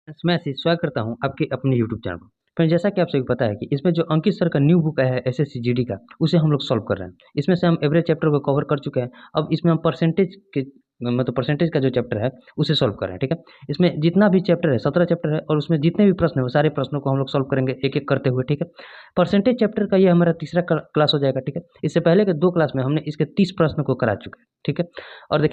मैं आशीष स्वागत करता हूँ आपके अपने यूट्यूब चैनल पर। फ्रेंड, जैसा कि आप सभी को पता है कि इसमें जो अंकित सर का न्यू बुक आया है एसएससी जीडी का, उसे हम लोग सॉल्व कर रहे हैं। इसमें से हम एवरेज चैप्टर को कवर कर चुके हैं। अब इसमें हम परसेंटेज के मतलब परसेंटेज का जो चैप्टर है उसे सॉल्व कर रहे हैं। ठीक है, इसमें जितना भी चैप्टर है 17 चैप्टर है और उसमें जितने भी प्रश्न है वो सारे प्रश्नों को हम लोग सॉल्व करेंगे एक एक करते हुए। ठीक है, परसेंटेज चैप्टर का ये हमारा तीसरा क्लास हो जाएगा। ठीक है, इससे पहले के 2 क्लास में हमने इसके 30 प्रश्न को करा चुके हैं। ठीक है, और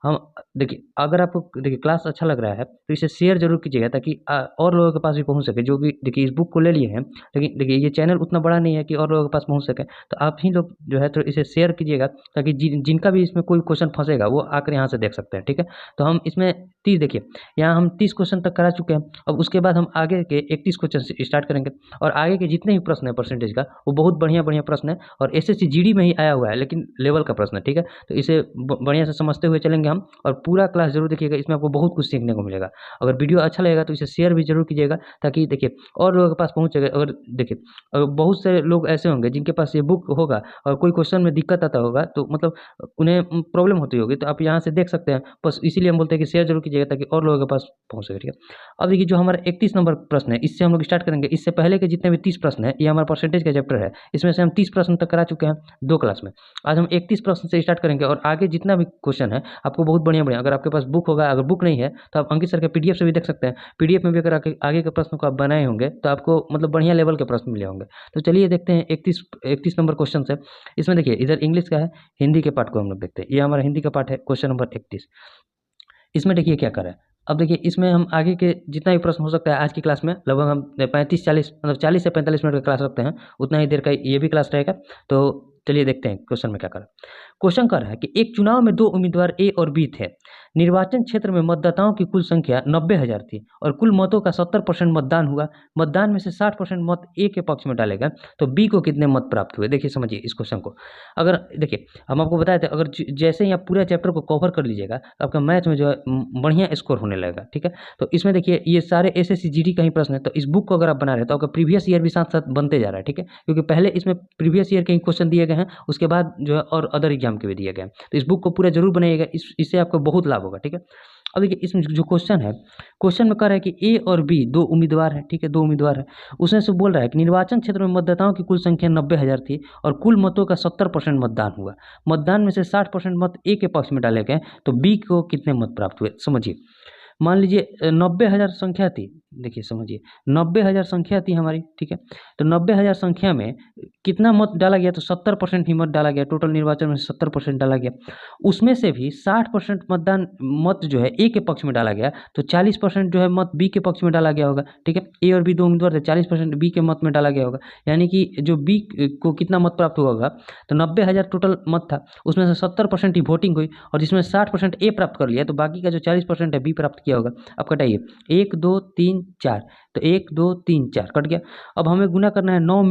हम देखिए अगर आपको क्लास अच्छा लग रहा है तो इसे शेयर जरूर कीजिएगा ताकि और लोगों के पास भी पहुंच सके। जो भी देखिए इस बुक को ले लिए हैं, लेकिन देखिए ये चैनल उतना बड़ा नहीं है कि और लोगों के पास पहुंच सके, तो आप ही लोग जो है तो इसे शेयर कीजिएगा ताकि जिनका भी इसमें कोई क्वेश्चन फंसेगा वो आकर यहाँ से देख सकते हैं। ठीक है, तो हम इसमें 30 देखिए यहाँ हम 30 क्वेश्चन तक करा चुके हैं। अब उसके बाद हम आगे के 31 क्वेश्चन से स्टार्ट करेंगे और आगे के जितने भी प्रश्न है परसेंटेज का वो बहुत बढ़िया बढ़िया प्रश्न है और एसएससी जीडी में ही आया हुआ है लेकिन लेवल का प्रश्न है। ठीक है, तो इसे बढ़िया से समझते हुए चलेंगे हम और पूरा क्लास जरूर देखिएगा, इसमें आपको बहुत कुछ सीखने को मिलेगा। अगर वीडियो अच्छा लगेगा तो इसे शेयर भी जरूर कीजिएगा ताकि देखिए और लोगों के पास पहुंचेगा। अगर देखिए अगर बहुत से लोग ऐसे होंगे जिनके पास ये बुक होगा और कोई क्वेश्चन में दिक्कत आता होगा तो मतलब उन्हें प्रॉब्लम होती होगी, तो आप यहाँ से देख सकते हैं। बस इसीलिए हम बोलते हैं कि शेयर जरूर कीजिएगा ताकि और लोगों के पास पहुंच सके। ठीक है, अब देखिए जो हमारा 31 नंबर प्रश्न है इससे हम लोग स्टार्ट करेंगे। इससे पहले के जितने भी 30 प्रश्न है ये हमारा परसेंटेज का चैप्टर है, इसमें से हम 30 प्रश्न तक करा चुके हैं 2 क्लास में। आज हम 31 प्रश्न से स्टार्ट करेंगे और आगे जितना भी क्वेश्चन है आपको बहुत बढ़िया बढ़िया, अगर आपके पास बुक होगा, अगर बुक नहीं है तो आप अंकित सर के पीडीएफ से भी देख सकते हैं। पीडीएफ में भी अगर आगे के प्रश्न को आप बनाए होंगे तो आपको मतलब बढ़िया लेवल के प्रश्न मिले होंगे। तो चलिए देखते हैं 31 नंबर क्वेश्चन से। इसमें देखिए इधर इंग्लिश का है, हिंदी के पार्ट को हम लोग देखते हैं। ये हमारा हिंदी का पार्ट है, क्वेश्चन नंबर 31। इसमें देखिए क्या करें। अब देखिए इसमें हम आगे के जितना भी प्रश्न हो सकता है आज की क्लास में लगभग हम 35-40 मतलब 40 से 45 मिनट का क्लास रखते हैं, उतना ही देर का ये भी क्लास रहेगा। तो चलिए देखते हैं क्वेश्चन में क्या करें। क्वेश्चन कह रहा है कि एक चुनाव में 2 उम्मीदवार ए और बी थे। निर्वाचन क्षेत्र में मतदाताओं की कुल संख्या 90,000 थी और कुल मतों का 70% मतदान हुआ। मतदान में से 60% मत ए के पक्ष में डाले गए, तो बी को कितने मत प्राप्त हुए। देखिए समझिए इस क्वेश्चन को। अगर देखिए हम आपको बताए थे अगर जैसे ही आप पूरा चैप्टर को कवर कर लीजिएगा तो आपका मैथ में जो है बढ़िया स्कोर होने लगेगा। ठीक है, तो इसमें देखिए ये सारे एसएससी जीडी का ही प्रश्न है, तो इस बुक को अगर आप बना रहे हैं तो आपका प्रीवियस ईयर भी साथ साथ बनते जा रहा है। ठीक है, क्योंकि पहले इसमें प्रीवियस ईयर के ही क्वेश्चन दिए गए हैं, उसके बाद जो है और अदर एग्जाम के भी दिए गए हैं। तो इस बुक को पूरा जरूर बनाइएगा, इससे आपको बहुत लाभ होगा। ठीक है, अब देखिए इसमें जो क्वेश्चन है, क्वेश्चन में कह रहा है कि ए और बी 2 उम्मीदवार है। ठीक है, 2 उम्मीदवार है। उसमें से बोल रहा है कि निर्वाचन क्षेत्र में मतदाताओं की कुल संख्या 90,000 थी और कुल मतों का 70% मतदान हुआ। मतदान में से 60% मत ए के पक्ष में डाले गए, तो बी को कितने मत प्राप्त हुए। समझिए मान लीजिए 90,000 संख्या थी। देखिए समझिए 90,000 संख्या थी हमारी। ठीक है, तो 90,000 संख्या में कितना मत डाला गया, तो 70% ही मत डाला गया। टोटल निर्वाचन में 70% डाला गया, उसमें से भी 60% मतदान मत जो है ए के पक्ष में डाला गया, तो 40% जो है मत बी के पक्ष में डाला गया होगा। ठीक है, ए और बी 2 उम्मीदवार थे, 40% बी के मत में डाला गया होगा, यानी कि जो बी को कितना मत प्राप्त हुआ होगा। तो 90,000 टोटल मत था, उसमें से 70% ही वोटिंग हुई और जिसमें 60% ए प्राप्त कर लिया, तो बाकी का जो 40% है बी प्राप्त किया होगा। अब कटाइए 1 2 3 4, तो 1 2 3 4 कट गया। अब हमें गुना करना है 9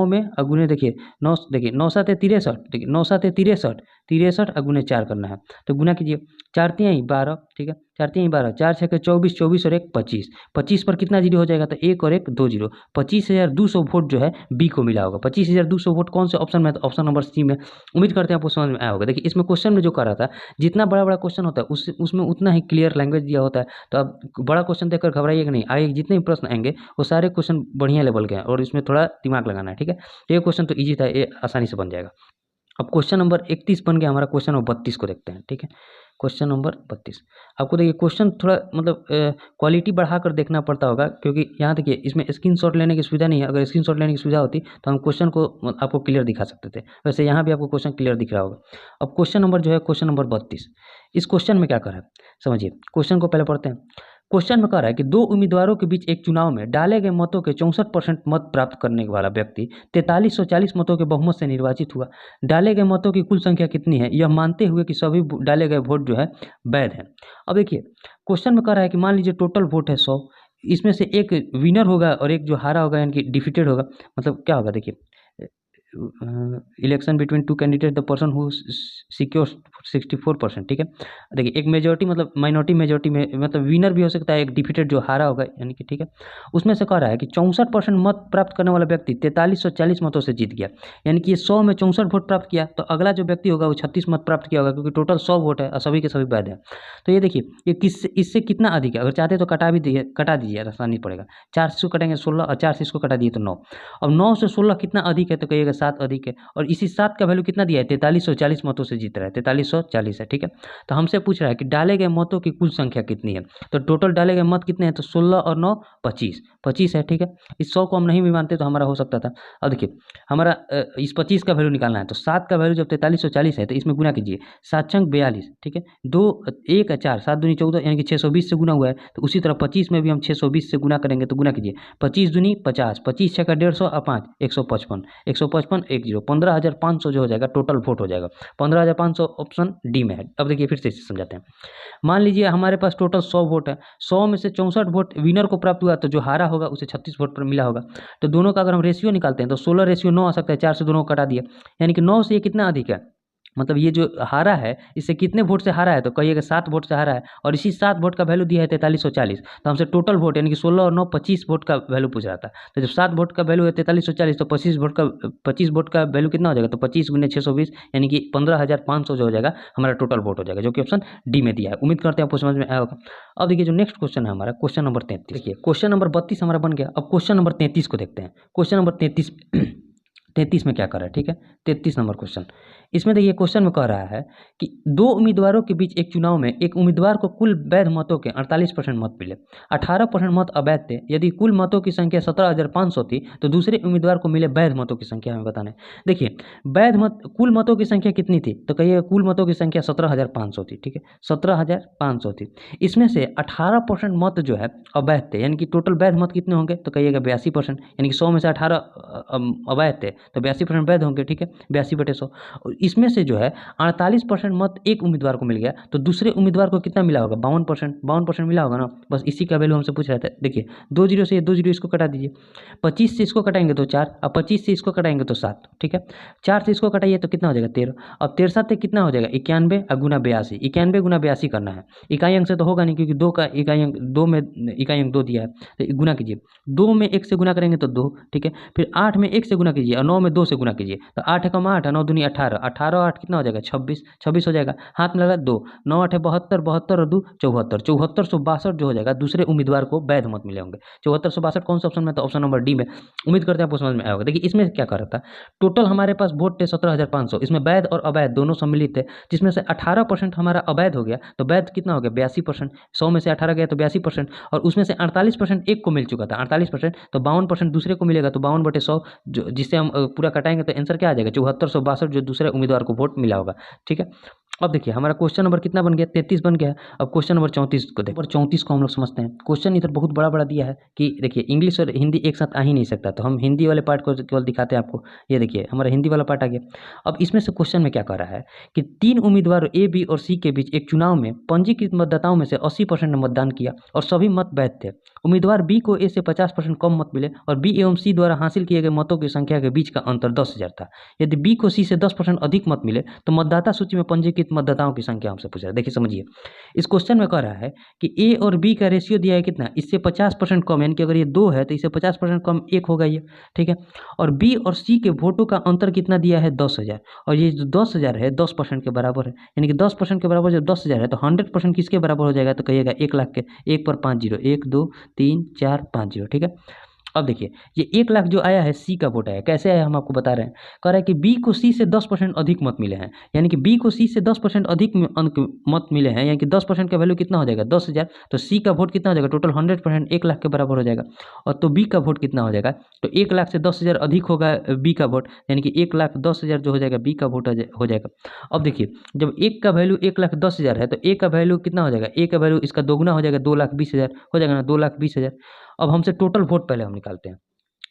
में और गुने देखिए 9, देखिए 9 7 63, देखिए 9 7 63, 63 और गुने 4 करना है। तो गुना कीजिए 4 3 12। ठीक है, 4 3 12, 4 6 24, 24 और 1 25। 25 पर कितना जीरो हो जाएगा, तो 1 और 1 2 जीरो। 25,200 वोट जो है बी को मिला होगा। 25,200 वोट कौन से ऑप्शन में है, तो ऑप्शन नंबर सी में। उम्मीद करते हैं आपको समझ में आया होगा। देखिए इसमें क्वेश्चन में जो कर रहा था, जितना बड़ा बड़ा क्वेश्चन होता है उसमें उतना ही क्लियर लैंग्वेज दिया होता है। तो अब बड़ा क्वेश्चन देखकर घबराइएगा नहीं, आगे जितने भी प्रश्न आएंगे वो सारे क्वेश्चन बढ़िया लेवल के हैं और इसमें थोड़ा दिमाग लगाना है। ठीक है, तो ये क्वेश्चन तो ईजी था, ये आसानी से बन जाएगा। अब क्वेश्चन नंबर 31 बन गया हमारा, क्वेश्चन नंबर 32 को देखते हैं। ठीक है, क्वेश्चन नंबर 32 आपको देखिए क्वेश्चन थोड़ा मतलब क्वालिटी बढ़ाकर देखना पड़ता होगा, क्योंकि यहाँ देखिए इसमें स्क्रीनशॉट लेने की सुविधा नहीं है। अगर स्क्रीनशॉट लेने की सुविधा होती तो हम क्वेश्चन को आपको क्लियर दिखा सकते थे, वैसे यहाँ भी आपको क्वेश्चन क्लियर दिख रहा होगा। अब क्वेश्चन नंबर जो है क्वेश्चन नंबर 32, इस क्वेश्चन में क्या कर रहा है समझिए। क्वेश्चन को पहले पढ़ते हैं। क्वेश्चन में कह रहा है कि 2 उम्मीदवारों के बीच एक चुनाव में डाले गए मतों के 64% मत प्राप्त करने वाला व्यक्ति 4340 मतों के बहुमत से निर्वाचित हुआ। डाले गए मतों की कुल संख्या कितनी है, यह मानते हुए कि सभी डाले गए वोट जो है वैध है। अब देखिए क्वेश्चन में कह रहा है कि मान लीजिए टोटल वोट है 100, इसमें से एक विनर होगा और एक जो हारा होगा यानी कि डिफीटेड होगा। मतलब क्या होगा देखिए election between two candidate the person who secure 64%, ठीक है। देखिए एक मेजोरिटी मतलब माइनॉरिटी मेजोरिटी में मतलब विनर भी हो सकता है, एक डिफीटेड जो हारा होगा यानी कि, ठीक है। उसमें से कह रहा है कि 64% मत प्राप्त करने वाला व्यक्ति 4340 मतों से जीत गया, यानी कि ये 100 में 64 वोट प्राप्त किया, तो अगला जो व्यक्ति होगा वो 36 मत प्राप्त किया होगा, क्योंकि टोटल 100 वोट है और सभी के सभी वैध है। तो ये देखिए ये इससे कितना अधिक है, अगर चाहते तो कटा दीजिए, आसानी पड़ेगा। 4 से इसको कटेंगे 16 और 4 से इसको कटा दिए तो 9। अब 9 से 16 कितना अधिक है, तो कहिएगा 7 अधिक है, और इसी 7 का वैल्यू कितना दिया है, 4340 मतों से जीत रहा है, 4340 है, ठीक है। तो हमसे पूछ रहा है कि डाले गए मतों की कुल संख्या कितनी है, तो टोटल डाले गए मत कितने हैं, तो 16 और 9 25 है, ठीक है। इस 100 को हम नहीं भी मानते तो हमारा हो सकता था। अब देखिए हमारा इस 25 का वैल्यू निकालना है, तो 7 का वैल्यू जब 4340 है तो इसमें गुना कीजिए, 7 छंग 42, ठीक है। 2 1 4 7 दूनी 14 यानी कि 620 से गुना हुआ है, तो उसी तरह 25 में भी हम 620 से गुना करेंगे, तो गुना कीजिए 25 दूनी 50, 25 छक्का 150 और 5 155, 155 10 15,500 जो हो जाएगा टोटल वोट हो जाएगा। 15,500 ऑप्शन डी में है। अब देखिए फिर से इसे समझाते हैं। मान लीजिए हमारे पास टोटल 100 वोट है, 100 में से 64 वोट विनर को प्राप्त हुआ, तो जो हारा होगा उसे 36 वोट पर मिला होगा। तो दोनों का अगर हम रेशियो निकालते हैं तो 16:9 आ सकता है, 4 से दोनों को कटा दिया, यानी कि 9 से ये कितना अधिक है, मतलब ये जो हारा है इससे कितने वोट से हारा है, तो कहिएगा 7 वोट से हारा है, और इसी 7 वोट का वैल्यू दिया है 4340। तो हमसे टोटल वोट यानी कि 16 और 9 25 वोट का वैल्यू पूछ रहा था। तो जब 7 वोट का वैल्यू है 4340, तो 25 वोट का वैल्यू कितना हो जाएगा, तो 25 गुने 620 यानी कि 15,500 जो हो जाएगा हमारा टोटल वोट हो जाएगा, जो कि ऑप्शन डी में दिया है। उम्मीद करते हैं आपको समझ में आया होगा। अब देखिए जो नेक्स्ट क्वेश्चन है हमारा, क्वेश्चन नंबर 33। देखिए क्वेश्चन नंबर 32 हमारा बन गया। अब क्वेश्चन नंबर 33 को देखते हैं। क्वेश्चन नंबर 33 में क्या कर रहा है, ठीक है। 33 नंबर क्वेश्चन, इसमें देखिए क्वेश्चन में कह रहा है कि 2 उम्मीदवारों के बीच एक चुनाव में एक उम्मीदवार को कुल वैध मतों के 48% मत मिले, 18% मत अवैध थे। यदि कुल मतों की संख्या 17,500 थी तो दूसरे उम्मीदवार को मिले वैध मतों की संख्या हमें बताना है। देखिए वैध मत कुल मतों की संख्या कितनी थी, तो कहिए कुल मतों की संख्या 17,500 थी, ठीक है, 17,500 थी। इसमें से 18% मत जो है अवैध थे, यानी कि टोटल वैध मत कितने होंगे, तो कहिएगा 82%, यानी कि 100 में से 18 अवैध थे तो 82% वैध होंगे, ठीक है, 82/100। इसमें से जो है 48% मत एक उम्मीदवार को मिल गया, तो दूसरे उम्मीदवार को कितना मिला होगा, 52% मिला होगा ना। बस इसी का वैल्यू हमसे पूछ रहा था। देखिए 2 जीरो से 2 जीरो इसको कटा दीजिए, 25 से इसको कटाएंगे तो 4, अब 25 से इसको कटाएंगे तो 7, ठीक है। 4 से इसको कटाइए तो कितना हो जाएगा 13, अब 13 से कितना हो जाएगा 91 और गुना 82, 91 गुना 82 करना है। इकाई अंक से तो होगा नहीं, क्योंकि 2 का इकाई अंक 2 में इकाई अंक 2 दिया है, तो गुना कीजिए। 2 में 1 से गुना करेंगे तो 2, ठीक है। फिर 8 में 1 से गुना कीजिए और 9 में 2 से गुना कीजिए, तो 8 कम 8 9 दूनी 18, 18 और 8 कितना हो जाएगा 26 हो जाएगा। हाथ में लगा 2, 9 8 72, 72 और 2 74, 7462 जो हो जाएगा दूसरे उम्मीदवार को वैध मत मिले होंगे। 7462 कौन सा ऑप्शन में, तो ऑप्शन नंबर डी में। उम्मीद करते हैं आपको समझ में आया होगा। देखिए इसमें क्या कर रहा था, टोटल हमारे पास वोट थे 17,500, इसमें वैध और अवैध दोनों सम्मिलित थे, जिसमें से 18% हमारा अवैध हो गया, तो वैध कितना हो गया 82%, 100 में से 18 गया तो 82%, और उसमें से 48% एक को मिल चुका था 48%, तो 52% दूसरे को मिलेगा, तो 52/100 जो जिससे हम पूरा कटाएंगे तो आंसर क्या आ जाएगा 7462 जो दूसरे उम्मीदवार को वोट मिला होगा, ठीक है। अब देखिए हमारा क्वेश्चन नंबर कितना बन गया 33 बन गया। अब क्वेश्चन नंबर 34 को देखो, 34 को हम लोग समझते हैं। क्वेश्चन इधर बहुत बड़ा बड़ा दिया है कि देखिए इंग्लिश और हिंदी एक साथ आ ही नहीं सकता, तो हम हिंदी वाले पार्ट को केवल दिखाते हैं आपको। ये देखिए हमारा हिंदी वाला पार्ट आ गया। अब इसमें से क्वेश्चन में क्या कर रहा है कि 3 उम्मीदवार ए बी और सी के बीच एक चुनाव में पंजीकृत मतदाताओं में से 80% ने मतदान किया और सभी मत वैध थे। उम्मीदवार बी को ए से 50% कम मत मिले और बी एवं सी द्वारा हासिल किए गए मतों की संख्या के बीच का अंतर 10,000 था। यदि बी को सी से 10% अधिक मत मिले तो मतदाता सूची में पंजीकृत मतदाताओं की संख्या हमसे पूछ रहा है। देखिए समझिए, इस क्वेश्चन में कह रहा है कि ए और बी का रेशियो दिया है कितना, इससे 50% कम, यानी कि अगर ये 2 है तो इससे 50% कम 1 होगा ये, ठीक है। और बी और सी के वोटों का अंतर कितना दिया है 10,000, और ये जो 10,000 है 10% के बराबर है, यानी कि 10% के बराबर जब 10,000 है तो 100% किसके बराबर हो जाएगा, तो कहिएगा 1 लाख के। 1 पर 5 जीरो, 1 2 3 4 5 जीरो, ठीक है। अब देखिए ये 1 लाख जो आया है सी का वोट आया, कैसे आया हम आपको बता रहे हैं। कह रहा है कि बी को सी से 10% अधिक मत मिले हैं, यानी कि बी को सी से 10% अधिक अंक मत मिले हैं, यानी कि 10% का वैल्यू कितना हो जाएगा 10,000, तो सी का वोट कितना हो जाएगा टोटल 100% 1 लाख के बराबर हो जाएगा। और तो बी का वोट कितना हो जाएगा, तो 1 लाख से 10,000 अधिक होगा बी का वोट, यानी कि 1,10,000 जो हो जाएगा बी का वोट हो जाएगा। अब देखिए जब 1 का वैल्यू 1,10,000 है तो ए का वैल्यू कितना हो जाएगा, ए का वैल्यू इसका दोगुना हो जाएगा 2,20,000 हो जाएगा ना, 2,20,000। अब हमसे टोटल वोट पहले हम निकालते हैं।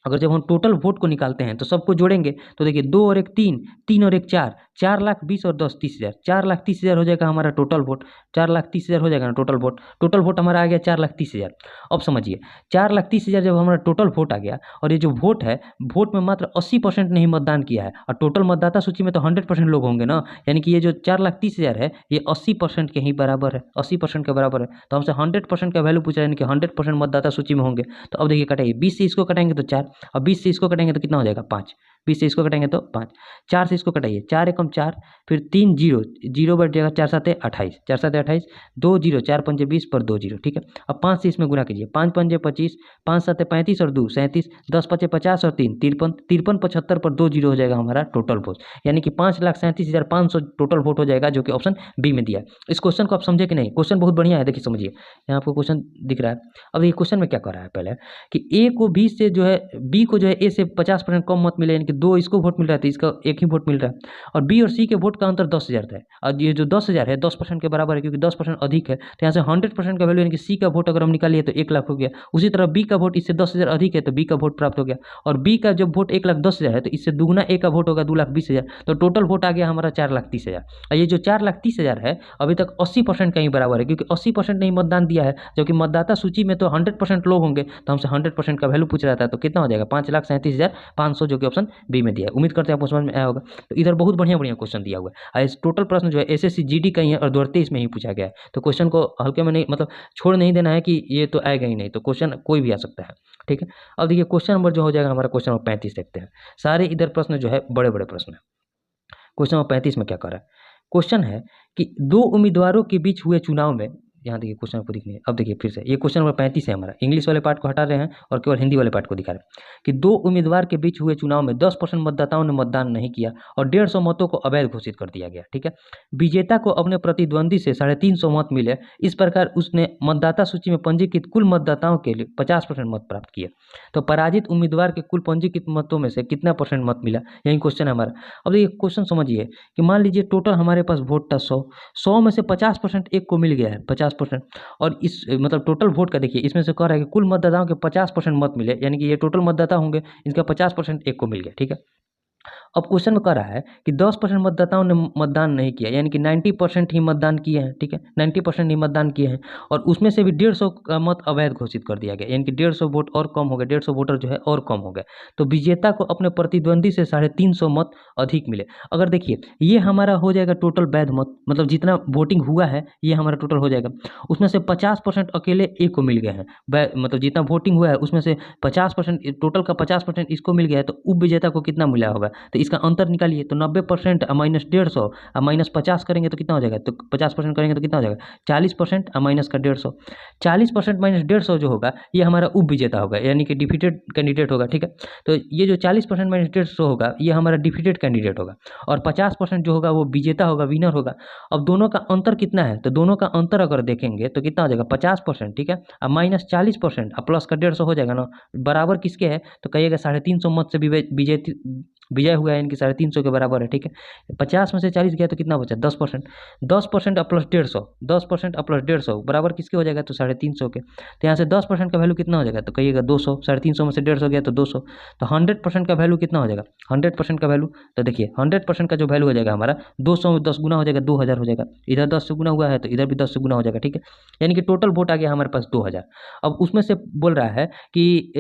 अगर जब हम टोटल वोट को निकालते हैं तो सबको जोड़ेंगे तो देखिए 2 और 1 3, 3 और 1 4, 4,20,000 और 10 30,000, 4,30,000 हो जाएगा हमारा टोटल वोट, 4,30,000 हो जाएगा ना टोटल वोट हमारा आ गया 4,30,000। अब समझिए 4,30,000 जब हमारा टोटल वोट आ गया और ये जो वोट है, वोट में मात्र 80% ने ही मतदान किया है और टोटल मतदाता सूची में तो 100% लोग होंगे ना, यानी कि ये जो 4,30,000 है ये 80% के ही बराबर है, 80% के बराबर है। तो हमसे 100% का वैल्यू पूछ रहा है, यानी कि 100% मतदाता सूची में होंगे। तो अब देखिए कटाइए, 20 से इसको कटाएंगे तो 4, अब 20 से इसको कटेंगे तो कितना हो जाएगा 5, 20 से इसको कटेंगे तो 5, 4 से इसको कटाइए, 4 एकम 4, फिर 3 जीरो, जीरो बढ़ जाएगा, 4 7 28, 4 7 28, 2 जीरो, 4 पंजे 20 पर 2 जीरो, ठीक है। अब 5 से इसमें गुना कीजिए, 5 पंजे 25, 5 7 35 और 2 37, 10 पचे 50 और 3 53, 53 75 पर 2 जीरो हो जाएगा हमारा टोटल वोट, यानी कि 5,37,500 टोटल वोट हो जाएगा, जो कि ऑप्शन बी में दिया है। इस क्वेश्चन को आप समझे कि नहीं? क्वेश्चन बहुत बढ़िया है, देखिए समझिए, यहाँ आपको क्वेश्चन दिख रहा है। अब ये क्वेश्चन में क्या कर रहा है पहले कि ए को बी से जो है, बी को जो है ए से 50% कम मत मिले, यानी कि 2 इसको वोट मिल रहा है तो इसका 1 ही वोट मिल रहा है, और बी और सी के वोट का अंतर 10,000 है, और ये जो 10,000 है 10% के बराबर है, क्योंकि 10% अधिक है, तो यहाँ से 100% का वैल्यू, यानी कि सी का वोट अगर हम निकालिए तो 1 लाख हो गया। उसी तरह बी का वोट इससे 10,000 अधिक है तो बी का वोट प्राप्त हो गया, और बी का जब वोट 1,10,000 है तो इससे दुगुना ए का वोट होगा 2,20,000, तो टोटल वोट आ गया हमारा 4,30,000। और ये जो 4,30,000 है अभी तक 80% का ही बराबर है, क्योंकि 80% ने ही मतदान दिया है, जबकि मतदाता सूची में तो 100% लोग होंगे, तो हमसे 100% का वैल्यू पूछ रहा था, तो कितना हो जाएगा 5,37,500, जो कि ऑप्शन बी में दिया है। उम्मीद करते हैं आपको समझ में आया होगा। तो इधर बहुत बढ़िया बढ़िया क्वेश्चन दिया हुआ है, और इस टोटल प्रश्न जो है एसएससी जीडी का ही है और द्वितीय इसमें ही पूछा गया है, तो क्वेश्चन को हल्के में नहीं, मतलब छोड़ नहीं देना है कि ये तो आएगा ही नहीं, तो क्वेश्चन कोई भी आ सकता है, ठीक है। अब देखिए क्वेश्चन नंबर जो हो जाएगा हमारा, क्वेश्चन नंबर 35 देखते हैं। सारे इधर प्रश्न जो है बड़े बड़े प्रश्न है। क्वेश्चन नंबर 35 में क्या कर रहा है? क्वेश्चन है कि 2 उम्मीदवारों के बीच हुए चुनाव में, यहाँ देखिए क्वेश्चन आपको दिखनी है, अब देखिए फिर से, ये क्वेश्चन नंबर 35 है हमारा, इंग्लिश वाले पार्ट को हटा रहे हैं और केवल हिंदी वाले पार्ट को दिखा रहे हैं कि 2 उम्मीदवार के बीच हुए चुनाव में 10% मतदाताओं ने मतदान नहीं किया और 150 मतों को अवैध घोषित कर दिया गया, ठीक है। विजेता को अपने प्रतिद्वंदी से 350 मत मिले, इस प्रकार उसने मतदाता सूची में पंजीकृत कुल मतदाताओं के लिए 50% मत प्राप्त किए। तो पराजित उम्मीदवार के कुल पंजीकृत मतों में से कितना परसेंट मत मिला, यही क्वेश्चन है हमारा। अब देखिए क्वेश्चन समझिए कि मान लीजिए टोटल हमारे पास वोट था 100 में से 50% एक को मिल गया है, 50%, और इस मतलब टोटल वोट का देखिए, इसमें से कह रहा है कि कुल मतदाताओं के 50% मत मिले, यानी कि ये टोटल मतदाता होंगे, इनका 50% एक को मिल गया, ठीक है। अब क्वेश्चन में कह रहा है कि 10% मतदाताओं ने मतदान नहीं किया, यानी कि 90% ही मतदान किए हैं, ठीक है, 90% ही मतदान किए हैं, और उसमें से भी 150 का मत अवैध घोषित कर दिया गया, यानी कि 150 वोट और कम हो गए, 150 वोटर जो है और कम हो गए। तो विजेता को अपने प्रतिद्वंदी से 350 मत अधिक मिले। अगर देखिए ये हमारा हो जाएगा टोटल वैध मत, मतलब जितना वोटिंग हुआ है ये हमारा टोटल हो जाएगा, उसमें से 50% अकेले ए को मिल गए हैं, मतलब जितना वोटिंग हुआ है उसमें से 50%, टोटल का 50% इसको मिल गया है, तो उपविजेता को कितना मिला होगा, तो इसका अंतर निकालिए, तो 90% माइनस 150 माइनस 50 करेंगे तो कितना हो जाएगा, तो 50% करेंगे तो कितना हो जाएगा 40% माइनस का 150, 40% माइनस 150 जो होगा ये हमारा उपविजेता होगा, यानी कि डिफीटेड कैंडिडेट होगा, ठीक है। तो ये जो 40% माइनस 150 होगा ये हमारा डिफीटेड कैंडिडेट होगा, और 50% जो होगा वो विजेता होगा, विनर होगा। अब दोनों का अंतर कितना है, तो दोनों का अंतर अगर देखेंगे तो कितना हो जाएगा 50%, ठीक है, अब माइनस 40% अब प्लस का 150 हो जाएगा ना, बराबर किसके है, तो कहिएगा 350 मत से विजय हुआ है, इनकी 350 के बराबर है, ठीक है। 50 में से 40 गया तो कितना बचा 10%, 10% और प्लस 150, 10% और प्लस 150 बराबर किसके हो जाएगा, तो 350 के। तो यहाँ से 10% का वैल्यू कितना हो जाएगा, तो कहिएगा 200, 350 में से 150 गया तो 200, तो 100% का वैल्यू कितना हो जाएगा, 100% का वैल्यू, तो देखिए 100% का जो वैल्यू हो जाएगा हमारा 200 में 10 गुना हो जाएगा 2000 हो जाएगा, इधर 10 से गुना हुआ है तो इधर भी 10 से गुना हो जाएगा, ठीक है, यानी कि टोटल वोट आ गया हमारे पास 2000। अब उसमें से बोल रहा है कि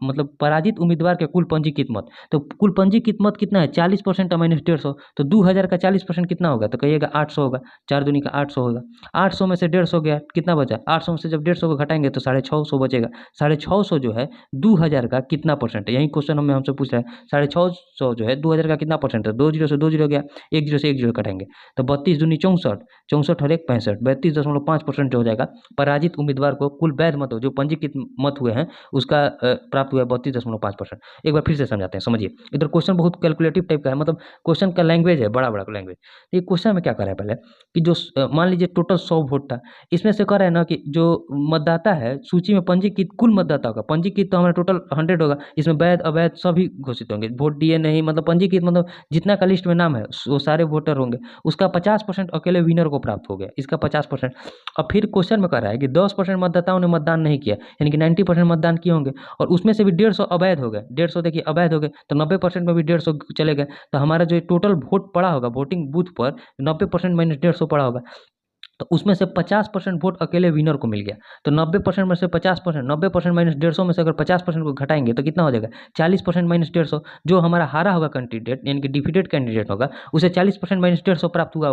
मतलब पराजित उम्मीदवार के कुल पंजीकृत मत, तो कुल पंजीकृत मत कितना है 40% माइनस 150, तो 2000 का 40% कितना होगा, तो कहिएगा 800 होगा, 4 दूनी का 800 होगा, 800 में से 150 गया कितना बचा, 800 में से जब 150 को घटाएंगे तो 650 बचेगा, 650 जो है 2000 का कितना परसेंट है, यही क्वेश्चन हमें हमसे पूछ रहा है, 650 जो है 2000 का कितना परसेंट है, 2 जीरो से 2 जीरो गया, 1 जीरो से 1 जीरो कटाएंगे तो 32 दूनी 64, 64 और 1 65, 32.5% जो हो जाएगा पराजित उम्मीदवार को कुल वैध मत जो पंजीकृत मत हुए हैं उसका प्राप्त हुआ है 32.5%। एक बार फिर से समझाते हैं, समझिए इधर अगर क्वेश्चन बहुत कैलकुलेटिव टाइप का है, मतलब क्वेश्चन का लैंग्वेज है बड़ा बड़ा लैंग्वेज, तो ये क्वेश्चन में क्या कर रहा है पहले कि जो मान लीजिए टोटल 100 वोट था, इसमें से कह रहा है ना कि जो मतदाता है सूची में पंजीकृत कुल मतदाता होगा, पंजीकृत तो हमारा टोटल 100 होगा, इसमें वैध अवैध सभी घोषित होंगे, वोट दिए नहीं मतलब पंजीकृत मतलब जितना का लिस्ट में नाम है वो सारे वोटर होंगे, उसका 50% अकेले विनर को प्राप्त हो गया, इसका 50%। अब फिर क्वेश्चन में कह रहा है कि 10% मतदाताओं ने मतदान नहीं किया, यानी कि 90% मतदान किए होंगे, और उसमें से भी 150 अवैध हो गए, 150 देखिए अवैध हो गए, तो 90% में भी 150 चले गए, तो हमारा जो टोटल वोट पड़ा होगा वोटिंग बूथ पर 90% माइनस 150 पड़ा होगा, तो उसमें से 50% वोट अकेले विनर को मिल गया। तो 90% में से 50%, 90% माइनस 150 में से अगर 50% को घटाएंगे तो कितना हो जाएगा, 40% माइनस 150, जो हमारा हारा होगा कैंडिडेट यानी कि डिफीटेड कैंडिडेट होगा उसे 40% माइनस 150 प्राप्त हुआ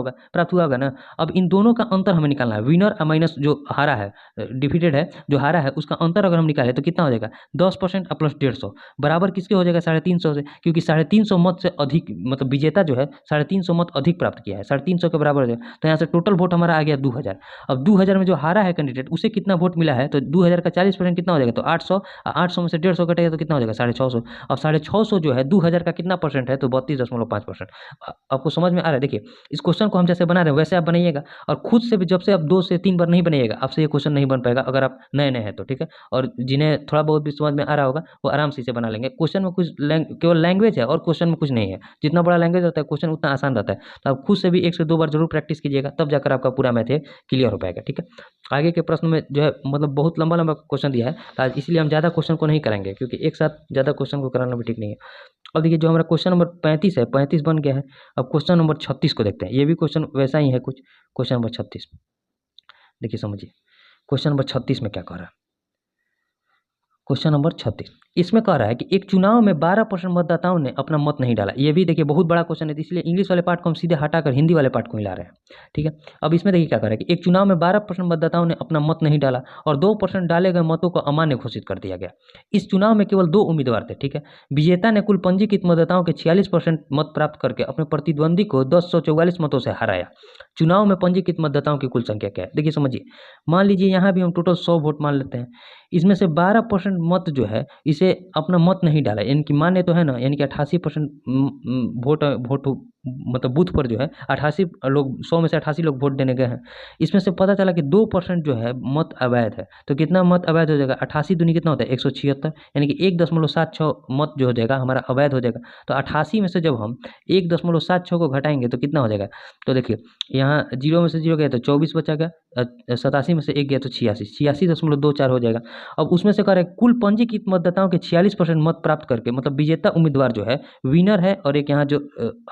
होगा ना। अब इन दोनों का अंतर हमें निकालना है, विनर माइनस जो हारा है, डिफीटेड है जो हारा है, उसका अंतर अगर हम निकालें तो कितना हो जाएगा, 10% प्लस 150 बराबर किसके हो जाएगा, 350 से, क्योंकि 350 मत से अधिक मतलब विजेता जो है 350 मत अधिक प्राप्त किया है, 350 के बराबर हो जाएगा, तो यहाँ से टोटल वोट हमारा आ गया 2000। अब 2000 में जो हारा है कैंडिडेट उसे कितना वोट मिला है, तो 2000 का 40% कितना हो जाएगा, तो 800, 800 में से 150 कटेगा तो कितना हो जाएगा, 650। अब 650 जो है 2000 का कितना परसेंट है, तो 32.5%। आपको समझ में आ रहा है। देखिए इस क्वेश्चन को हम जैसे बना रहे हैं वैसे आप बनाइएगा, और खुद से भी जब से आप 2 से 3 बार नहीं बनाइएगा आपसे ये क्वेश्चन नहीं बन पाएगा, अगर आप नए नए हैं तो ठीक है, और जिन्हें थोड़ा बहुत भी समझ में आ रहा होगा वो आराम से इसे बना लेंगे। क्वेश्चन में कुछ केवल लैंग्वेज है और क्वेश्चन में कुछ नहीं है, जितना बड़ा लैंग्वेज होता है क्वेश्चन उतना आसान रहता है, तो आप खुद से भी 1 से 2 बार जरूर प्रैक्टिस कीजिएगा, तब जाकर आपका पूरा मैथ क्लियर हो पाएगा। ठीक है, आगे के प्रश्न में जो है मतलब बहुत लंबा लंबा क्वेश्चन दिया है, तो आज इसलिए हम ज़्यादा क्वेश्चन को नहीं कराएंगे, क्योंकि एक साथ ज़्यादा क्वेश्चन को कराना भी ठीक नहीं है। अब देखिए जो हमारा क्वेश्चन नंबर 35 है, 35 बन गया है। अब क्वेश्चन नंबर 36 को देखते हैं, ये भी क्वेश्चन वैसा ही है कुछ। क्वेश्चन नंबर 36 देखिए समझिए, क्वेश्चन नंबर 36 में क्या कह रहा है। क्वेश्चन नंबर 36 इसमें कह रहा है कि एक चुनाव में 12% मतदाताओं ने अपना मत नहीं डाला। ये भी देखिए बहुत बड़ा क्वेश्चन है, इसलिए इंग्लिश वाले पार्ट को हम सीधे हटाकर हिंदी वाले पार्ट को ही ला रहे हैं। ठीक है, अब इसमें देखिए क्या कह रहा है कि एक चुनाव में 12% मतदाताओं ने अपना मत नहीं डाला और 2% डाले गए मतों को अमान्य घोषित कर दिया गया। इस चुनाव में केवल 2 उम्मीदवार थे। ठीक है, विजेता ने कुल पंजीकृत मतदाताओं के 46% मत प्राप्त करके अपने प्रतिद्वंदी को 1044 मतों से हराया। चुनाव में पंजीकृत मतदाताओं की कुल संख्या क्या है, देखिए समझिए। मान लीजिए यहाँ भी हम टोटल 100 वोट मान लेते हैं, इसमें से 12% मत जो है इसे अपना मत नहीं डाला, यानी कि मान्य तो है ना, यानी कि 88% वोट मतलब बूथ पर जो है 88 लोग, 100 में से 88 लोग वोट देने गए हैं। इसमें से पता चला कि 2% जो है मत अवैध है, तो कितना मत अवैध हो जाएगा, 88 दूनी कितना होता है 176, यानी कि 1.76 मत जो हो जाएगा हमारा अवैध हो जाएगा। तो 88 में से जब हम 1.76 को घटाएंगे तो कितना हो जाएगा, तो देखिए यहाँ 0 में से 0 गया तो 24 बचा गया, 87 में से 1 गया तो 86.24 हो जाएगा। अब उसमें से कह रहे हैं कुल पंजीकृत मतदाताओं के 46% मत प्राप्त करके, मतलब विजेता उम्मीदवार जो है विनर है, और एक यहाँ जो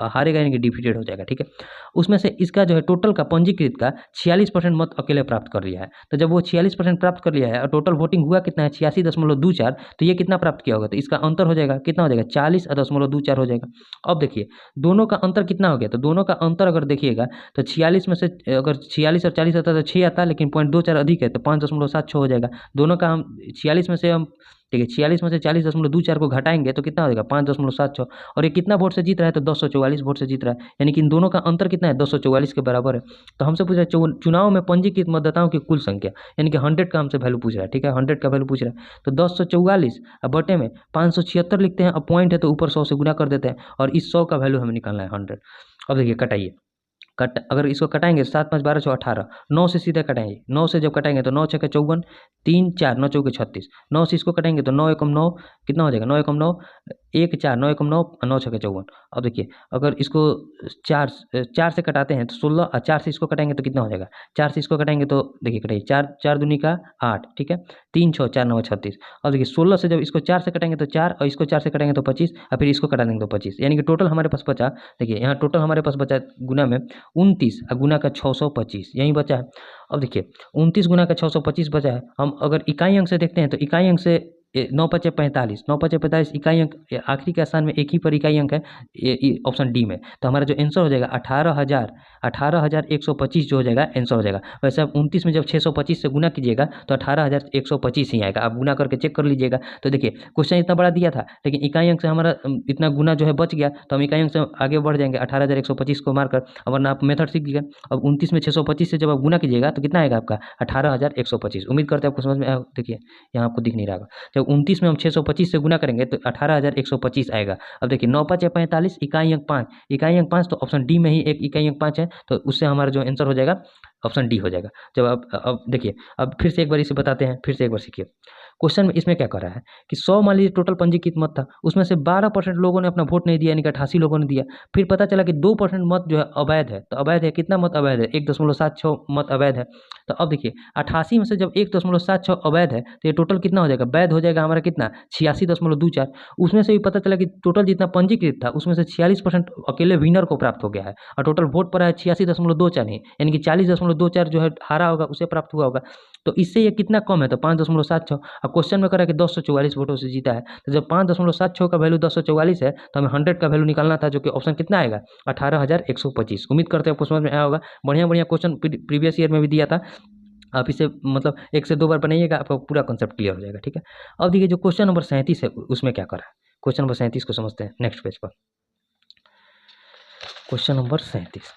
हारेगा यानी कि डिफीटेड हो जाएगा। ठीक है, उसमें से इसका जो है टोटल का पंजीकृत का 46% मत अकेले प्राप्त कर लिया है। तो जब वो 46% प्राप्त कर लिया है और टोटल वोटिंग हुआ कितना है 86.24, तो ये कितना प्राप्त किया होगा, तो इसका अंतर हो जाएगा कितना हो जाएगा 40.24 हो जाएगा। अब देखिए दोनों का अंतर कितना हो गया, तो दोनों का अंतर अगर देखिएगा तो 46 में से अगर 46 और 40 आता तो 6 आता, लेकिन 0.24 अधिक है तो 5.76 हो जाएगा। दोनों का हम 46 में से हम ठीक है 46 में से 40.24 को घटाएंगे तो कितना हो जाएगा 5.76, और ये कितना वोट से जीत रहा है तो 244 वोट से जीत रहा है, यानी कि इन दोनों का अंतर कितना है 244 के बराबर है। तो हमसे पूछ रहा है चुनाव में पंजीकृत मतदाताओं की कुल संख्या, यानी कि 100 का हमसे वैल्यू पूछ रहा है। ठीक है, 100 का वैल्यू पूछ रहा है, तो 244 बटे में 576 लिखते हैं, अब पॉइंट है तो ऊपर 100 से गुना कर देते हैं, और इस 100 का वैल्यू हमें निकालना है 100। अब देखिए कटाइए, अगर इसको कटाएंगे 7 5 12 6 18, 9 से सीधे कटाएंगे, 9 से जब कटाएंगे तो 9 6 54, 3 4 9 चौके 36, 9 से इसको कटाएंगे तो 9 एकम 9 कितना हो जाएगा 9 एकम 9 1 4 9 एकम 9 9 6 54। अब देखिए अगर इसको 4 से कटाते हैं तो 16, और 4 से इसको कटाएंगे तो कितना हो जाएगा, 4 से इसको कटाएंगे तो देखिए कटाइए 4 4 दूनी का 8, ठीक है 3 6 4 9 36। अब देखिए 16 से जब इसको 4 से कटाएंगे तो 4, और इसको 4 से कटाएंगे तो 25, और फिर इसको कटा देंगे तो 25, यानी कि टोटल हमारे पास बचा, देखिए यहाँ टोटल हमारे पास बचा गुना में 29 गुना का 625 यही बचा है। अब देखिए 29 गुना का 625 बचा है। हम अगर इकाई अंक से देखते हैं तो इकाई अंक से 9 पचे 45, 9 पचे 45 इकाई अंक आखिरी के स्थान में एक ही पर इकाई अंक है, ऑप्शन डी में। तो हमारा जो आंसर हो जाएगा 18,125 जो हो जाएगा आंसर हो जाएगा। वैसे अब 29 में जब 625 से गुना कीजिएगा तो 18,125 ही आएगा, आप गुना करके चेक कर लीजिएगा। तो देखिए क्वेश्चन इतना बड़ा दिया था, लेकिन इकाई अंक से हमारा इतना गुना जो है बच गया, तो हम इकाई अंक से आगे बढ़ जाएंगे 18,125 को मारकर। वरना आप मेथड सीख गए। अब 29 में 625 से जब आप गुना कीजिएगा तो कितना आएगा आपका 18,125। उम्मीद करते हैं आपको समझ में आया। देखिए यहाँ आपको दिख नहीं रहा, जब तो 29 में हम 625 से गुना करेंगे तो 18,125 आएगा। अब देखिए 9 5 45, इकाई अंक 5, इकाई अंक 5 तो ऑप्शन डी में ही एक इकाई अंक 5 है, तो उससे हमारा जो आंसर हो जाएगा ऑप्शन डी हो जाएगा। जब अब देखिए, अब फिर से एक बार इसे बताते हैं, फिर से एक बार सीखिए। क्वेश्चन में इसमें क्या कर रहा है कि 100 मान लीजिए टोटल पंजीकृत मत था, उसमें से 12% लोगों ने अपना वोट नहीं दिया, यानी कि 88 लोगों ने दिया। फिर पता चला कि 2% मत जो है अवैध है, तो अवैध है कितना मत अवैध है, 1.76 मत अवैध है। तो अब देखिए 88 में से जब 1.76 अवैध है तो ये टोटल कितना हो जाएगा, वैध हो जाएगा हमारा कितना, 86.24। उसमें से भी पता चला कि टोटल जितना पंजीकृत था उसमें से 46% अकेले विनर को प्राप्त हो गया है, और टोटल वोट पड़ा है 86.24 ही, यानी कि 40.24 जो है हारा होगा उसे प्राप्त हुआ होगा। तो इससे ये कितना कम है, तो 5.76। अब क्वेश्चन में करा कि 1044 वोटों से जीता है, तो जब 5.76 का वैल्यू 1044 है तो हमें 100 का वैल्यू निकालना था, जो कि ऑप्शन कितना आएगा, 18,125। उम्मीद करते हैं आपको समझ में आया होगा। बढ़िया बढ़िया क्वेश्चन प्रीवियस ईयर में भी दिया था, आप इसे मतलब 1 से 2 बार बनाइएगा, आपका पूरा कॉन्सेप्ट क्लियर हो जाएगा। ठीक है, अब देखिए जो क्वेश्चन नंबर 37 है उसमें क्या करा है। क्वेश्चन नंबर 37 को समझते हैं नेक्स्ट पेज पर। क्वेश्चन नंबर 37,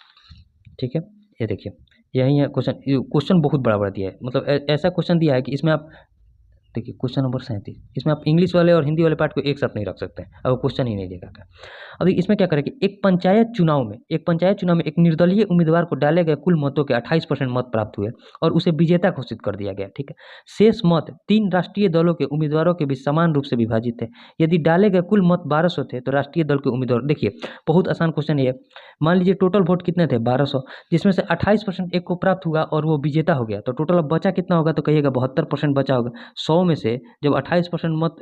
ठीक है, ये देखिए यही है क्वेश्चन। क्वेश्चन बहुत बड़ा बड़ा दिया है, मतलब ऐसा क्वेश्चन दिया है कि इसमें आप देखिए क्वेश्चन नंबर 37, इसमें आप इंग्लिश वाले और हिंदी वाले पार्ट को एक साथ नहीं रख सकते हैं, अब क्वेश्चन ही नहीं देगा क्या। अभी इसमें क्या करें कि एक पंचायत चुनाव में एक निर्दलीय उम्मीदवार को डाले गए कुल मतों के 28% मत प्राप्त हुए और उसे विजेता घोषित कर दिया गया। ठीक है, शेष मत 3 राष्ट्रीय दलों के उम्मीदवारों के बीच समान रूप से विभाजित थे। यदि डाले गए कुल मत 1200 थे तो राष्ट्रीय दल के उम्मीदवार, देखिए बहुत आसान क्वेश्चन ये है, मान लीजिए टोटल वोट कितने थे 1200, जिसमें से 28% एक को प्राप्त हुआ और वो विजेता हो गया, तो टोटल अब बचा कितना होगा, तो कहिएगा 72% बचा होगा। 100 में से जब 28% मत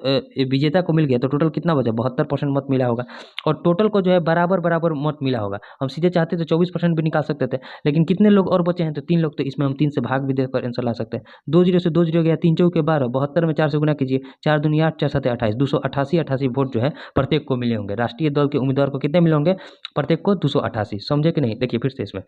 विजेता को मिल गया तो टोटल कितना बचा, 72% मत मिला होगा, और टोटल को जो है बराबर बराबर मत मिला होगा। हम सीधे चाहते तो 24% भी निकाल सकते थे, लेकिन कितने लोग और बचे हैं, तो 3 लोग, तो इसमें हम 3 से भाग भी देकर आंसर ला सकते हैं। 2 जीरो से 2 जीरो गया, 3 चौके 12, 72 में 4 से गुना कीजिए, 4 दूनी 8, 4 7 28, 288 वोट जो है प्रत्येक को मिले होंगे। राष्ट्रीय दल के उम्मीदवार को कितने मिले होंगे, प्रत्येक को 288। समझे कि नहीं, देखिए फिर से इसमें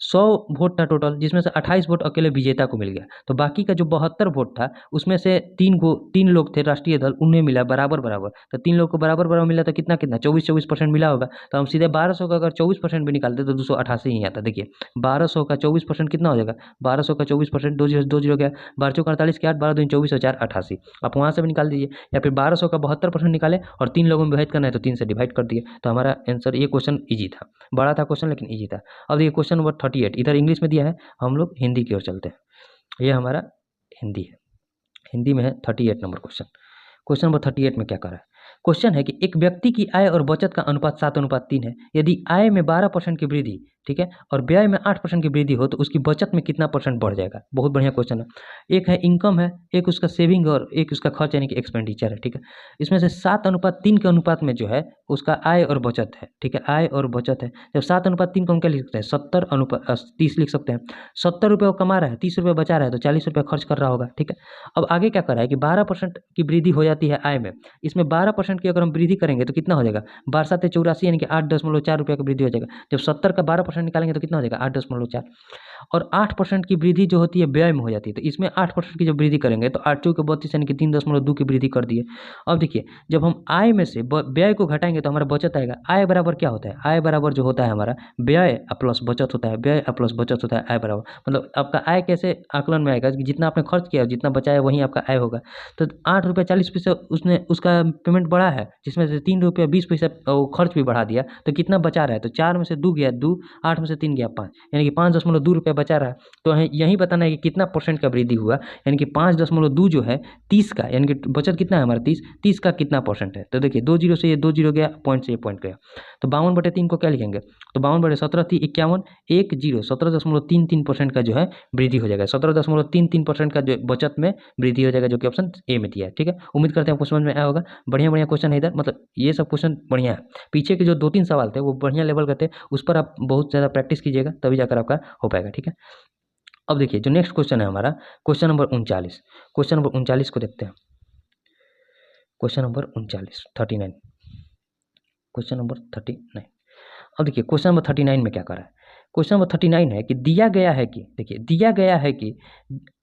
100 वोट था टोटल, जिसमें से 28 वोट अकेले विजेता को मिल गया, तो बाकी का जो 72 वोट था उसमें से 3 लोग थे राष्ट्रीय दल, उन्हें मिला बराबर बराबर, तो 3 लोग को बराबर बराबर मिला, तो कितना कितना 24% मिला होगा। तो हम सीधे 1200 का अगर 24% भी निकालते तो 288 ही आता। देखिए 1200 का 24% कितना हो जाएगा, 1200 का 24%, 2 जीरो गया, 12 चौक 48 के 8, 12 दूनी 24 और 4 88। आप वहाँ से भी निकाल दीजिए, या फिर 1200 का 72% निकाले और 3 लोगों में विभाजित करना है तो 3 से डिवाइड कर दिए, तो हमारा आंसर, ये क्वेश्चन ईजी था, बड़ा था क्वेश्चन लेकिन ईजी था। अब देखिए क्वेश्चन नंबर 38, इधर इंग्लिश में दिया है, हम लोग हिंदी की ओर चलते हैं। ये हमारा हिंदी है, हिंदी में है 38 नंबर क्वेश्चन। क्वेश्चन नंबर 38 में क्या कर रहा है, क्वेश्चन है कि एक व्यक्ति की आय और बचत का अनुपात 7:3 है। यदि आय में 12% की वृद्धि, ठीक है, और व्यय में 8% की वृद्धि हो तो उसकी बचत में कितना परसेंट बढ़ जाएगा। बहुत बढ़िया क्वेश्चन है। एक है इनकम है, एक उसका सेविंग और एक उसका खर्च यानी कि एक्सपेंडिचर है। ठीक है, इसमें से 7:3 के अनुपात में जो है उसका आय और बचत है। ठीक है, आय और बचत है। जब 7:3 को हम क्या लिख सकते हैं, 70:30 लिख सकते हैं। 70 रुपये वो कमा रहा है, 30 रुपये बचा रहा है, तो 40 रुपये खर्च कर रहा होगा। ठीक है, अब आगे क्या कर रहा है कि 12% की वृद्धि हो जाती है आय में, इसमें 12% की अगर हम वृद्धि करेंगे तो कितना हो जाएगा, 12 7 84 यानी कि 8.4 रुपये की वृद्धि हो जाएगा। जब 70 का 12% निकालेंगे तो कितना हो जाएगा, 8.4। और 8% की वृद्धि जो होती है व्यय में हो जाती है, तो इसमें 8% की जब वृद्धि करेंगे तो 8 चौके 32 यानी कि 3.2 की वृद्धि कर दिए। अब देखिए जब हम आय में से व्यय को घटाएंगे तो हमारा बचत आएगा। आय बराबर क्या होता है, आय बराबर जो होता है हमारा व्यय प्लस बचत होता है, व्यय प्लस बचत होता है आय बराबर। मतलब आपका आय कैसे आकलन में आएगा कि जितना आपने खर्च किया जितना बचाया वहीं आपका आय होगा। तो 8 रुपये 40 पैसे उसने उसका पेमेंट बढ़ा है, जिसमें से 3 रुपये 20 पैसा खर्च भी बढ़ा दिया, तो कितना बचा रहा है, तो 4 में से 2 गया 2, 8 में से 3 गया 5, यानी कि 5.2 रुपये बचा रहा है। तो यही बताना है कि कितना परसेंट का वृद्धि हुआ, यानी कि 5.2 जो है 30 का, यानी कि बचत कितना है हमारा 30 का कितना परसेंट है। तो देखिए 2 जीरो से ये 2 जीरो गया, पॉइंट से ये पॉइंट गया, तो 52/3 को क्या लिखेंगे, तो 52/17 थी 51, 1 जीरो 17.33% का जो है वृद्धि हो जाएगा। 17.33% का जो बचत में वृद्धि हो जाएगा, जो कि ऑप्शन ए में दिया है। ठीक है, उम्मीद करते हैं आपको समझ में आया होगा। बढ़िया बढ़िया क्वेश्चन है इधर, मतलब ये सब क्वेश्चन बढ़िया है। पीछे के जो 2-3 सवाल थे वो बढ़िया लेवल के थे, उस पर आप बहुत ज़्यादा प्रैक्टिस कीजिएगा तभी जाकर आपका हो पाएगा। ठीक है, अब देखिए जो नेक्स्ट क्वेश्चन है हमारा, क्वेश्चन नंबर 39। क्वेश्चन नंबर 39 को देखते हैं। Question number 39 39, question number 39। अब देखिए क्वेश्चन नंबर 39 में क्या कर रहा है, क्वेश्चन नंबर 39 है कि दिया गया है कि, देखिए दिया गया है कि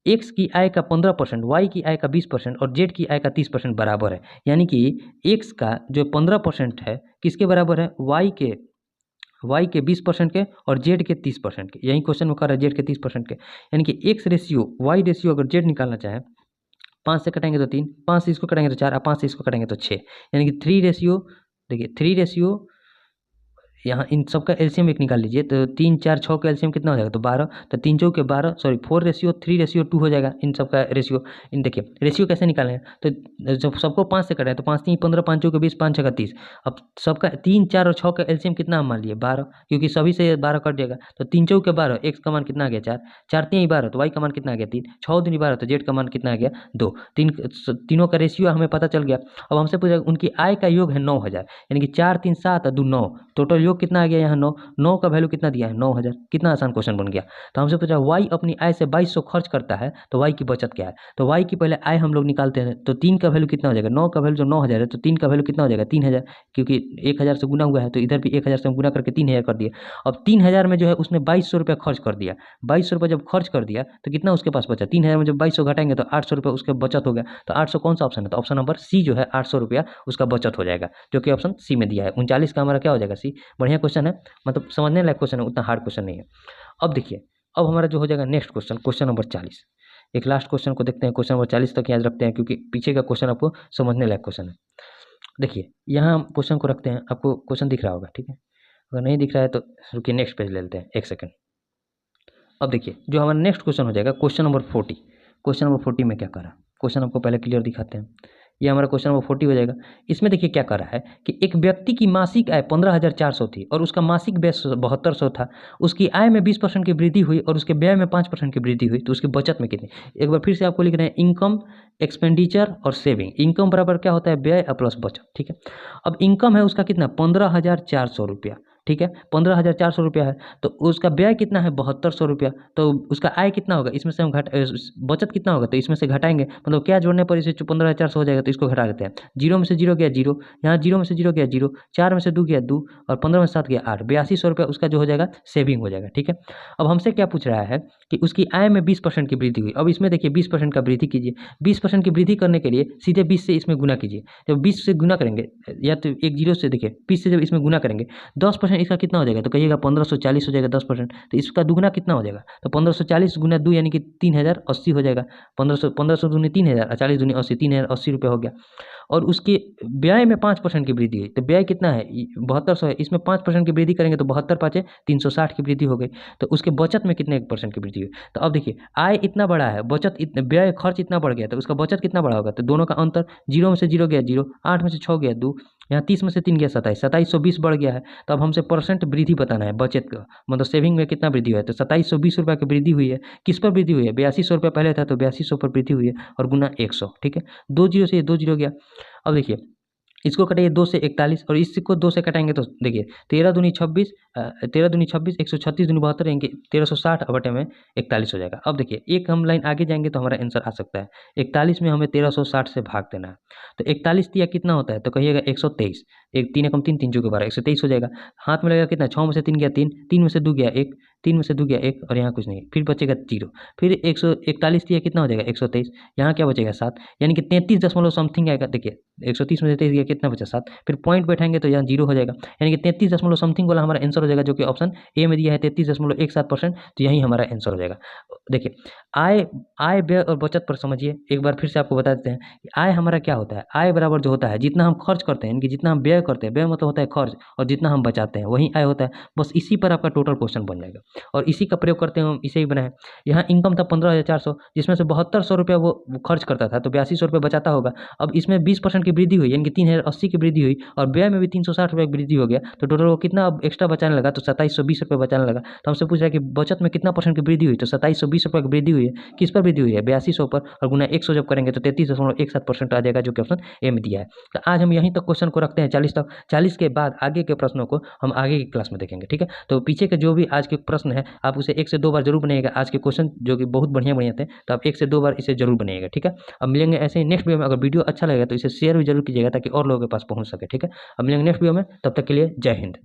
एक्स की आय का 15%, वाई की आय का 20% और जेड की आय का 30% बराबर है। यानी कि एक्स का जो 15% है किसके बराबर है, वाई के 20% के और जेड के 30% के। यही क्वेश्चन में कर रहा है जेड के 30% के, यानी कि एक्स रेशियो वाई रेशियो अगर जेड निकालना चाहे 5 से कटेंगे तो 3, 5 से इसको कटेंगे तो 4, और 5 से इसको कटेंगे तो 6, यानी कि 3 रेशियो, देखिए 3 रेशियो, यहाँ इन सबका एलसीएम एक निकाल लीजिए, तो 3 4 6 का एलसीएम कितना हो जाएगा, तो 12, तो 3 चौके 12, सॉरी 4:3:2 हो जाएगा इन सबका रेशियो। इन देखिए रेशियो कैसे निकालें, तो जब सबको 5 से कटें तो 5 3 15, 5 चौके 20, 5 6 30। अब सबका 3 4 और 6 का एलसीएम कितना हम मान लिए 12, क्योंकि सभी से 12 कट जाएगा, तो 3 चौके 12, एक्स का मान कितना आ गया 4, 4 3 12, तो वाई का मान कितना आ गया 3, 6 दूनी 12, तो जेड का मान कितना आ गया 2, तीनों का रेशियो हमें पता चल गया। अब हमसे पूछा उनकी आय का योग है 9000, यानी कि 4 3 7 और 2 9, टोटल योग कितना आ गया यहाँ 9, 9 का वैल्यू कितना दिया है 9000, कितना आसान क्वेश्चन बन गया। तो हमसे पूछा वाई अपनी आय से 2200 खर्च करता है, तो वाई की बचत क्या है, तो वाई की पहले आय हम लोग निकालते हैं, तो 3 का वैल्यू कितना हो जाएगा, 9 का वैल्यू जो 9000 है, तो 3 का वैल्यू कितना हो जाएगा 3000, क्योंकि 1000 से गुना हुआ है, तो इधर भी 1000 से गुना करके 3000 कर दिया। अब 3000 में जो है उसने 2200 रुपया खर्च कर दिया, 2200 रुपये जब खर्च कर दिया तो कितना उसके पास बचा, 3000 में जब 2200 घटाएंगे तो 800 रुपये उसके बचत हो गया। तो 800 कौन सा ऑप्शन है, तो ऑप्शन नंबर सी जो है 800 रुपया उसका बचत हो जाएगा, जो कि ऑप्शन सी में दिया है। 39 का हमारा क्या हो जाएगा सी। बढ़िया क्वेश्चन है, मतलब समझने लायक क्वेश्चन है, उतना हार्ड क्वेश्चन नहीं है। अब देखिए, अब हमारा जो हो जाएगा नेक्स्ट क्वेश्चन, क्वेश्चन नंबर 40। एक लास्ट क्वेश्चन को देखते हैं, क्वेश्चन नंबर 40 तक याद रखते हैं, क्योंकि पीछे का क्वेश्चन आपको समझने लायक क्वेश्चन है। देखिए यहाँ हम क्वेश्चन को रखते हैं, आपको क्वेश्चन दिख रहा होगा, ठीक है, अगर नहीं दिख रहा है तो रुकिए नेक्स्ट पेज ले लेते हैं, एक सेकंड। अब देखिए जो हमारा नेक्स्ट क्वेश्चन हो जाएगा क्वेश्चन नंबर 40। क्वेश्चन नंबर 40 में क्या करा, क्वेश्चन आपको पहले क्लियर दिखाते हैं। ये हमारा क्वेश्चन नंबर 40 हो जाएगा। इसमें देखिए क्या करा है कि एक व्यक्ति की मासिक आय 15,400 थी और उसका मासिक व्यय 7200 था। उसकी आय में 20% की वृद्धि हुई और उसके व्यय में 5% की वृद्धि हुई, तो उसकी बचत में कितनी। एक बार फिर से आपको लिख रहे हैं, इनकम, एक्सपेंडिचर और सेविंग। इनकम बराबर क्या होता है, व्यय प्लस बचत, ठीक है। अब इनकम है उसका कितना 15,400 रुपया, ठीक है, 15,400 रुपया है। तो उसका व्यय कितना है 7200 रुपया, तो उसका आय कितना होगा, इसमें से हम बचत कितना होगा, तो इसमें से घटाएंगे, मतलब क्या जोड़ने पर इसे 15,400 हो जाएगा, तो इसको घटा देते हैं। 0 में से 0 गया 0, यहाँ 0 में से 0 गया 0, 4 में से 2 गया 2, और 15 में से 7 गया 8, 8200 रुपया उसका जो हो जाएगा सेविंग हो जाएगा, ठीक है। अब हमसे क्या पूछ रहा है कि उसकी आय में 20% की वृद्धि हुई। अब इसमें देखिए 20% का वृद्धि कीजिए, 20% की वृद्धि करने के लिए सीधे 20 से इसमें गुना कीजिए। जब 20 से गुना करेंगे, या तो एक जीरो से, देखिए 20 से जब इसमें गुना करेंगे 10% इसका कितना हो जाएगा, तो कहिएगा 1540 हो जाएगा 10%, तो इसका दुगुना कितना हो जाएगा, तो 1540 गुना 2 यानी कि 3080 हो जाएगा। 1500 दूनी 3000 और 40 दूनी 80, 3080 रुपये हो गया। और उसके व्यय में 5% की वृद्धि हुई, तो व्यय कितना है 7200 है, इसमें 5% की वृद्धि करेंगे तो 72 पाँचे 360 की वृद्धि हो गई। तो उसके बचत में कितने % की वृद्धि हुई। तो अब देखिए आय इतना बड़ा है, बचत इतना, व्यय खर्च इतना बढ़ गया, तो उसका बचत कितना बड़ा होगा, तो दोनों का अंतर 0 में से 0 गया 0, 8 में से 6 गया 2, यहाँ 30 में से 3 गया 27, 2720 बढ़ गया है। तो अब हमसे परसेंट वृद्धि बताना है बचत का, मतलब सेविंग में कितना वृद्धि हुआ है, तो 2720 रुपये की वृद्धि हुई है। किस पर वृद्धि हुई है, 8200 रुपये पहले था तो 8200 पर वृद्धि हुई है, और गुना 100, ठीक है। 2 जीरो से 2 जीरो गया। अब देखिए इसको कटाइए 2 से 41, और इसको 2 से कटाएंगे तो देखिए 13 दूनी 26, 13 दूनी 26, 136 दूनी 72 यानी कि 1360 बटे में 41 हो जाएगा। अब देखिए एक हम लाइन आगे जाएंगे तो हमारा आंसर आ सकता है 41 में हमें 1360 से भाग देना है। तो 41 दिया कितना होता है, तो कहिएगा 123, एक 3 एकम 3, 3 चौके 12, 123 हो जाएगा। हाथ में लगेगा कितना, 6 में से 3 गया 3, 3 में से 2 गया 1, 3 में से 2 गया 1, और यहाँ कुछ नहीं, फिर बचेगा 0, फिर 141 दिया कितना हो जाएगा 123, यहाँ क्या बचेगा 7, यानी कि 33 दशमलव समथिंग आएगा। देखिए 130 में से 23 गया कितना बचा 7, फिर पॉइंट बैठाएंगे तो यहाँ 0 हो जाएगा, यानी कि 33 दशमलव समथिंग वाला हमारा आंसर हो जाएगा, जो कि ऑप्शन ए में दिया है 33.17%, तो यही हमारा आंसर हो जाएगा। देखिए आय व्यय और बचत पर समझिए, एक बार फिर से आपको बता देते हैं कि आय हमारा क्या होता है, आय बराबर जो होता है जितना हम खर्च करते हैं, यानी कि जितना हम व्यय करते हैं, व्यय मतलब होता है खर्च, और जितना हम बचाते हैं वही आय होता है। बस इसी पर आपका टोटल क्वेश्चन बन जाएगा, और इसी का प्रयोग करते हैं हम, इसे ही बनाए। यहाँ इनकम था 15,400, जिसमें से 7200 रुपया वो खर्च करता था, तो 8200 रुपये बचाता होगा। अब इसमें 20% की वृद्धि हुई, यानी कि 3080 की वृद्धि हुई, और व्यय में भी 360 रुपये की वृद्धि हो गया, तो टोटल वो कितना अब एक्स्ट्रा बचाने लगा, तो 2720 रुपये बचाने लगा। तो हमसे पूछ रहा है कि बचत में कितना % की वृद्धि हुई, तो 2720 रुपये की वृद्धि हुई है। किस पर वृद्धि हुई है, 8200 पर, और गुना 100 जब करेंगे तो 33.17% आ जाएगा, जो कि ऑप्शन ए में दिया है। तो आज हम यहीं तक क्वेश्चन को रखते हैं 40 तक। 40 के बाद आगे के प्रश्नों को हम आगे की क्लास में देखेंगे, ठीक है। तो पीछे के जो भी आज के प्रश्न है आप उसे 1 से 2 बार जरूर बनाइएगा। आज के क्वेश्चन जो कि बहुत बढ़िया बढ़िया थे, तो आप 1 से 2 बार इसे जरूर बनाइएगा, ठीक है। अब मिलेंगे ऐसे ही नेक्स्ट वीडियो में। अगर वीडियो अच्छा लगेगा तो इसे शेयर भी जरूर कीजिएगा, ताकि और लोगों के पास पहुंच सके, ठीक है। अब मिलेंगे नेक्स्ट वीडियो में, तब तक के लिए जय हिंद।